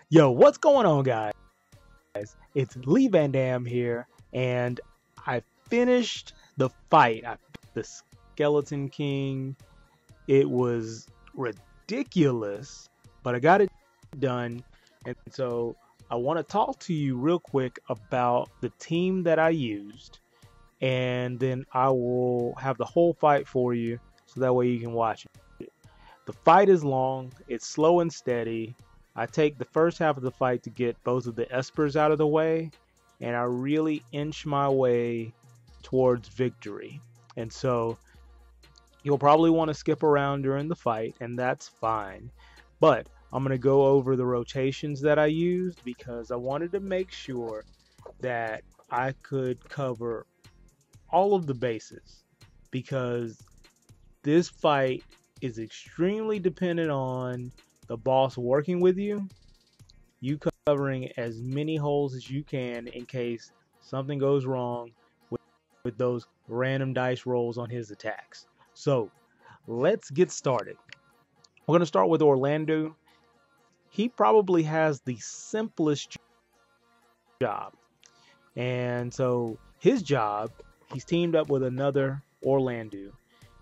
Yo, what's going on, guys? It's Lee Van Dam here, and I finished the fight. I the Skeleton King. It was ridiculous, but I got it done. And so I want to talk to you real quick about the team that I used, and then I will have the whole fight for you so that way you can watch it. The fight is long, it's slow and steady. I take the first half of the fight to get both of the espers out of the way, and I really inch my way towards victory. And so you'll probably want to skip around during the fight, and that's fine. But I'm going to go over the rotations that I used because I wanted to make sure that I could cover all of the bases, because this fight is extremely dependent on the boss working with you, you covering as many holes as you can in case something goes wrong with those random dice rolls on his attacks. So let's get started. We're going to start with Orlando. He probably has the simplest job. And so his job, he's teamed up with another Orlando,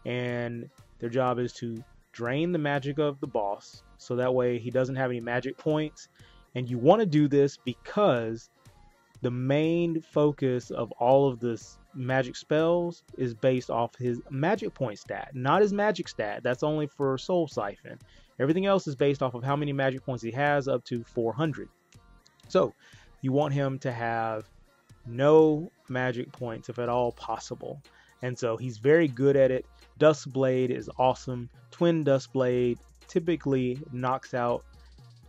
and their job is to drain the magic of the boss so that way he doesn't have any magic points. And you want to do this because the main focus of all of this magic spells is based off his magic point stat, not his magic stat. That's only for Soul Siphon. Everything else is based off of how many magic points he has, up to 400. So you want him to have no magic points if at all possible. And so he's very good at it. Duskblade is awesome. Twin Duskblade typically knocks out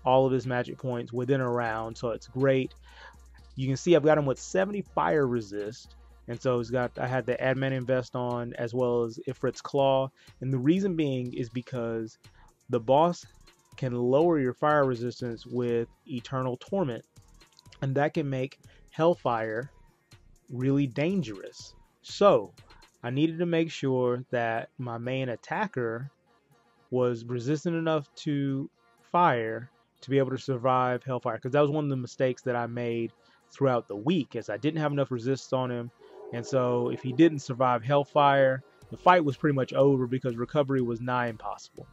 all of his magic points within a round, so it's great. You can see I've got him with 70 fire resist, and so I had the Adamant Vest on as well as Ifrit's Claw, and the reason being is because the boss can lower your fire resistance with Eternal Torment, and that can make Hellfire really dangerous. So I needed to make sure that my main attacker was resistant enough to fire to be able to survive Hellfire, because that was one of the mistakes that I made throughout the week, as I didn't have enough resist on him. And so if he didn't survive Hellfire, the fight was pretty much over because recovery was nigh impossible.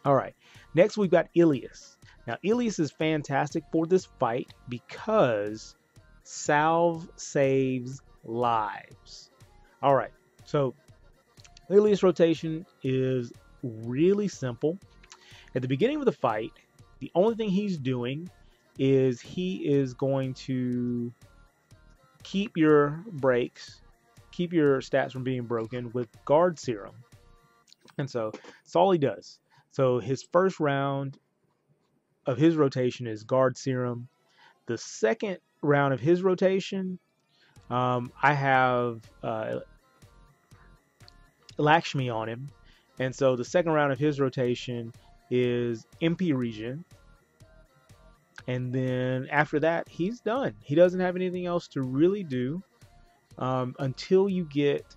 All right, next we've got Ilias. Now Ilias is fantastic for this fight because salve saves lives. All right, so Ilias rotation is really simple. At the beginning of the fight, the only thing he's doing is he is going to keep your breaks, keep your stats from being broken with Guard Serum. And so that's all he does. So his first round of his rotation is Guard Serum. The second round of his rotation, I have Lakshmi on him. And so the second round of his rotation is MP Regen. And then after that, he's done. He doesn't have anything else to really do until you get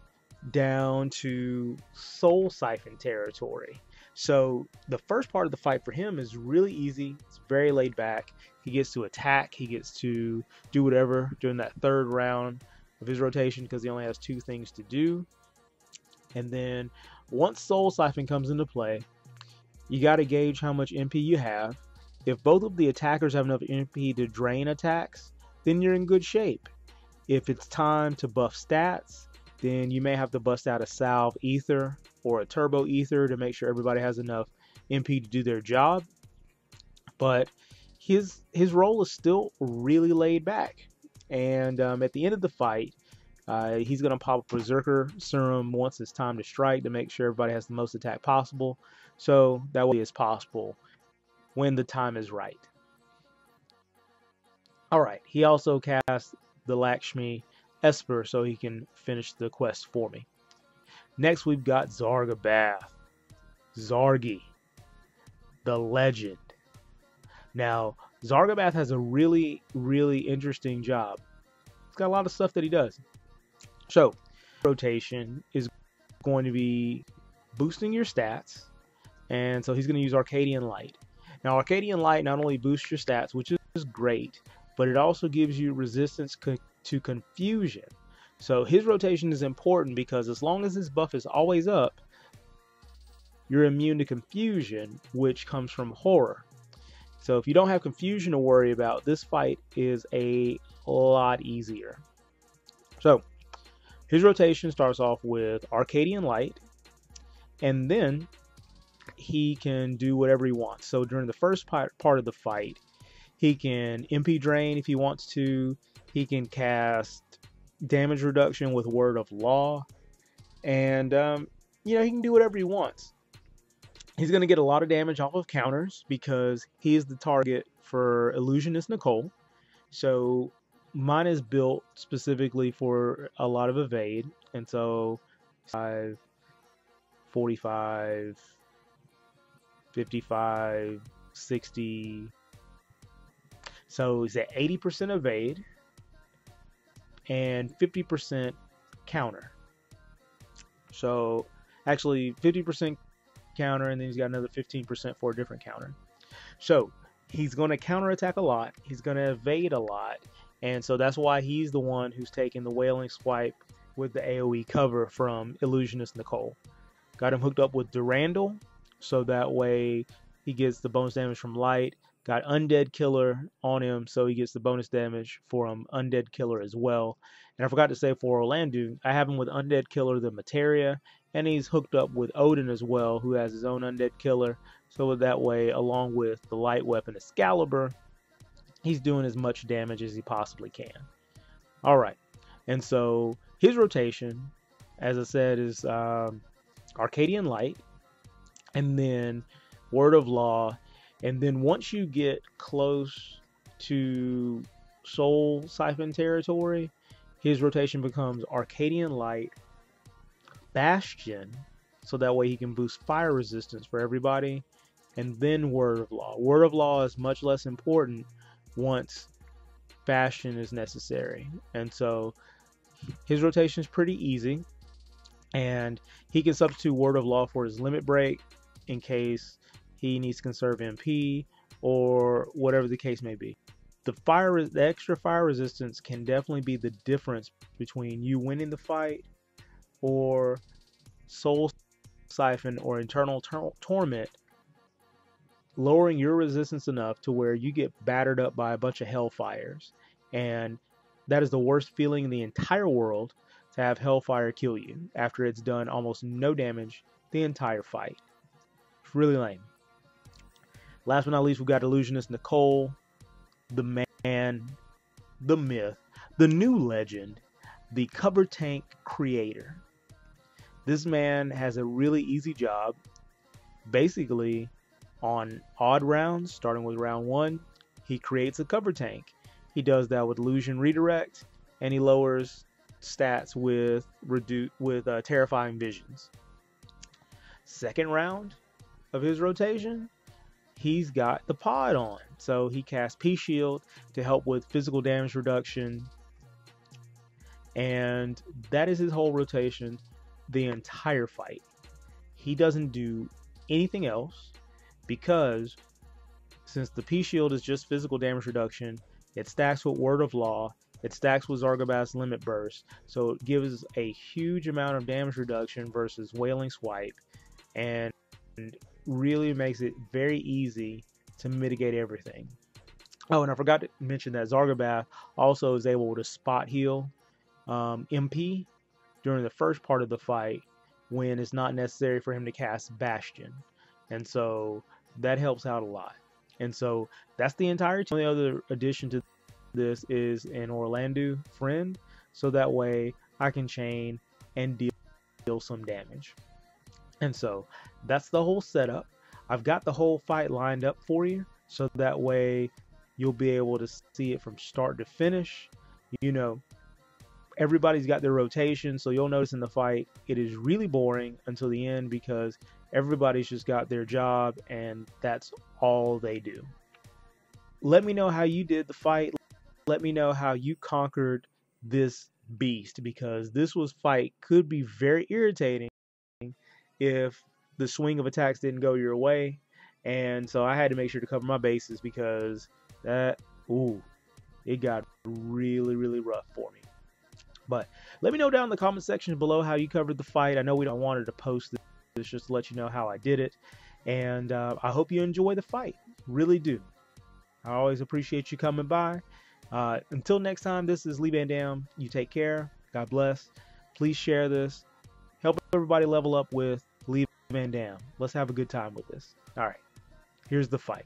down to Soul Siphon territory. So the first part of the fight for him is really easy. It's very laid back. He gets to attack. He gets to do whatever during that third round of his rotation because he only has 2 things to do. And then once Soul Siphon comes into play, you got to gauge how much MP you have. If both of the attackers have enough MP to drain attacks, then you're in good shape. If it's time to buff stats, then you may have to bust out a Salve Ether or a Turbo Ether to make sure everybody has enough MP to do their job. But his role is still really laid back. And at the end of the fight, he's going to pop a Berserker Serum once it's time to strike to make sure everybody has the most attack possible. So that way it's possible when the time is right. Alright, he also cast the Lakshmi Esper so he can finish the quest for me. Next we've got Zargabath. Zargi, the legend. Now, Zargabath has a really, really interesting job. He's got a lot of stuff that he does. So, rotation is going to be boosting your stats, and so he's going to use Arcadian Light. Now, Arcadian Light not only boosts your stats, which is great, but it also gives you resistance to confusion. So his rotation is important because as long as his buff is always up, you're immune to confusion, which comes from horror. So if you don't have confusion to worry about, this fight is a lot easier. So his rotation starts off with Arcadian Light, and then he can do whatever he wants. So during the first part of the fight, he can MP Drain if he wants to. He can cast damage reduction with Word of Law, and he can do whatever he wants. He's going to get a lot of damage off of counters because he is the target for Illusionist Nicole. So mine is built specifically for a lot of evade, and so 5, 45, 55, 60. So he's at 80% evade and 50% counter. So actually 50% counter, and then he's got another 15% for a different counter. So he's going to counterattack a lot. He's going to evade a lot. And so that's why he's the one who's taking the Wailing Swipe with the AoE cover from Illusionist Nicole. Got him hooked up with Durandal, so that way he gets the bonus damage from Light. Got Undead Killer on him, so he gets the bonus damage from Undead Killer as well. And I forgot to say for Orlando, I have him with Undead Killer, the Materia, and he's hooked up with Odin as well, who has his own Undead Killer. So that way, along with the light weapon Excalibur, he's doing as much damage as he possibly can. Alright, and so his rotation, as I said, is Arcadian Light, and then Word of Law, and then once you get close to Soul Siphon territory, his rotation becomes Arcadian Light, Bastion, so that way he can boost fire resistance for everybody, and then Word of Law. Word of Law is much less important once Bastion is necessary, and so his rotation is pretty easy, and he can substitute Word of Law for his Limit Break in case he needs to conserve MP or whatever the case may be. The extra fire resistance can definitely be the difference between you winning the fight or Soul Siphon or Internal Torment lowering your resistance enough to where you get battered up by a bunch of Hellfires. And that is the worst feeling in the entire world, to have Hellfire kill you after it's done almost no damage the entire fight. It's really lame. Last but not least, we've got Illusionist Nicole, the man, the myth, the new legend, the cover tank creator. This man has a really easy job. Basically, on odd rounds, starting with round 1, he creates a cover tank. He does that with Illusion Redirect, and he lowers stats with Terrifying Visions. Second round of his rotation, he's got the pod on, so he casts Peace Shield to help with physical damage reduction, and that is his whole rotation the entire fight. He doesn't do anything else, because since the Peace Shield is just physical damage reduction, it stacks with Word of Law, it stacks with Zargabaz's Limit Burst, so it gives a huge amount of damage reduction versus Wailing Swipe, and really makes it very easy to mitigate everything. Oh, and I forgot to mention that Zargabaz also is able to spot heal MP during the first part of the fight when it's not necessary for him to cast Bastion. And so that helps out a lot. And so that's the entire team. The only other addition to this is an Orlando friend, so that way I can chain and deal some damage. And so that's the whole setup. I've got the whole fight lined up for you, so that way you'll be able to see it from start to finish. You know, everybody's got their rotation, so you'll notice in the fight it is really boring until the end, because everybody's just got their job and that's all they do. Let me know how you did the fight. Let me know how you conquered this beast, because this fight could be very irritating if the swing of attacks didn't go your way. and so I had to make sure to cover my bases because that it got really rough for me. But let me know down in the comment section below how you covered the fight. I know we don't wanted to post this just to let you know how I did it, and I hope you enjoy the fight. Really do. I always appreciate you coming by. Until next time, this is Lee Van Dam. You take care. God bless. Please share this. Help everybody level up with Lee Van Dam. Let's have a good time with this. All right. Here's the fight.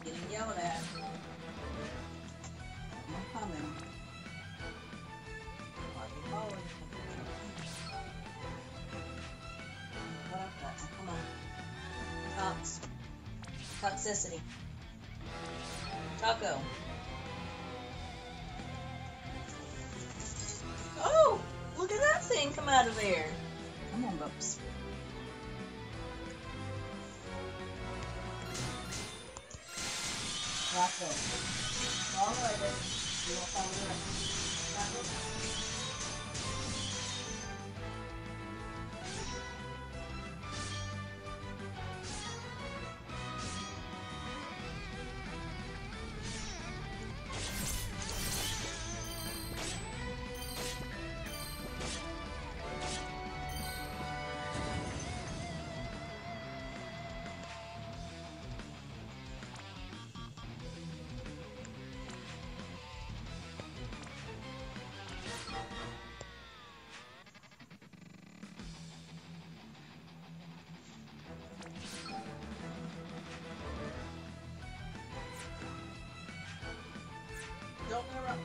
Getting yelled at. I'm coming. What I've got? Come on. Tox. Toxicity. Taco. Oh! Look at that thing come out of there. Come on, Bubs. Taco. All right, then. You won't follow the rest. Taco. Don't interrupt.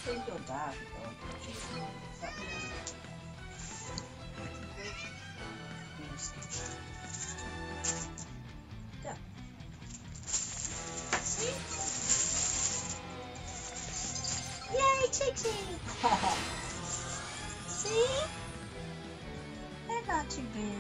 I think you'll die if you go. you've been